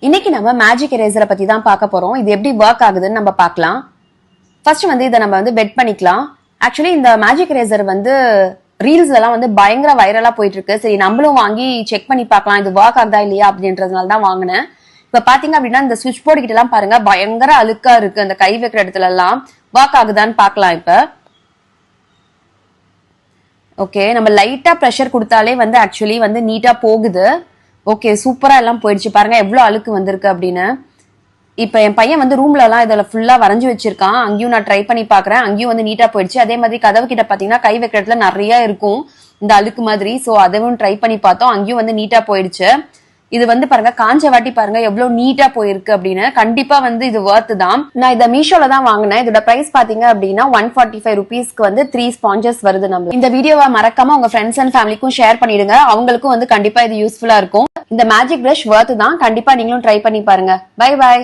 இன்னைக்கு நம்ம மேஜிக் எரேசரை பத்தி தான் பார்க்க போறோம். இது எப்படி ஒர்க் ஆகுதுன்னு நம்ம பார்க்கலாம். ஃபர்ஸ்ட் இதை நம்ம பெட் பண்ணிக்கலாம். ஆக்சுவலி இந்த மேஜிக் எரேசர் ரீல்ஸ்ல எல்லாம் பயங்கர வைரலா போயிட்டு இருக்கு. சரி நம்மளும் வாங்கி செக் பண்ணி பார்க்கலாம் இது ஒர்க் ஆகுதா இல்லையா அப்படின்றதுனால தான் வாங்கினேன். இப்ப பாத்தீங்க அப்படின்னா இந்த சுவிட்ச் போர்டு கிட்ட எல்லாம் பாருங்க பயங்கர அழுக்கா இருக்கு. அந்த கை வைக்கிற இடத்துல எல்லாம் ஒர்க் ஆகுதான்னு பார்க்கலாம். இப்ப ஓகே, நம்ம லைட்டா ப்ரெஷர் கொடுத்தாலே ஆக்சுவலி நீட்டா போகுது. ஓகே, சூப்பரா எல்லாம் போயிடுச்சு. பாருங்க எவ்வளவு அழுக்கு வந்திருக்கு அப்படின்னு. இப்ப என் பையன் ரூம்ல எல்லாம் இதுல ஃபுல்லா வரைஞ்சு வச்சிருக்கான். அங்கேயும் நான் ட்ரை பண்ணி பாக்குறேன். அங்கேயும் நீட்டா போயிடுச்சு. அதே மாதிரி கதவு கிட்ட பாத்தீங்கன்னா கை வைக்கிற இடத்துல நிறைய இருக்கும் இந்த அழுக்கு மாதிரி. சோ அதுவும் ட்ரை பண்ணி பார்த்தோம். அங்கேயும் நீட்டா போயிடுச்சு. இது பாருங்க காஞ்ச வாட்டி பாருங்க எவ்வளவு நீட்டா போயிருக்கு அப்படின்னு. கண்டிப்பா இது வர்த் தான். நான் இதை மீஷோல தான் வாங்கினேன். இதோட பிரைஸ் பாத்தீங்க அப்படின்னா 145 ருபீஸ்க்கு 3 ஸ்பாஞ்சஸ் வருது. நம்ம இந்த வீடியோவை மறக்காம உங்க ஃப்ரெண்ட்ஸ் அண்ட் ஃபேமிலிக்கும் ஷேர் பண்ணிடுங்க. அவங்களுக்கும் கண்டிப்பா இது யூஸ்ஃபுல்லா இருக்கும். இந்த மேஜிக் பிரஷ் வர்த் தான். கண்டிப்பா நீங்களும் ட்ரை பண்ணி பாருங்க. Bye bye.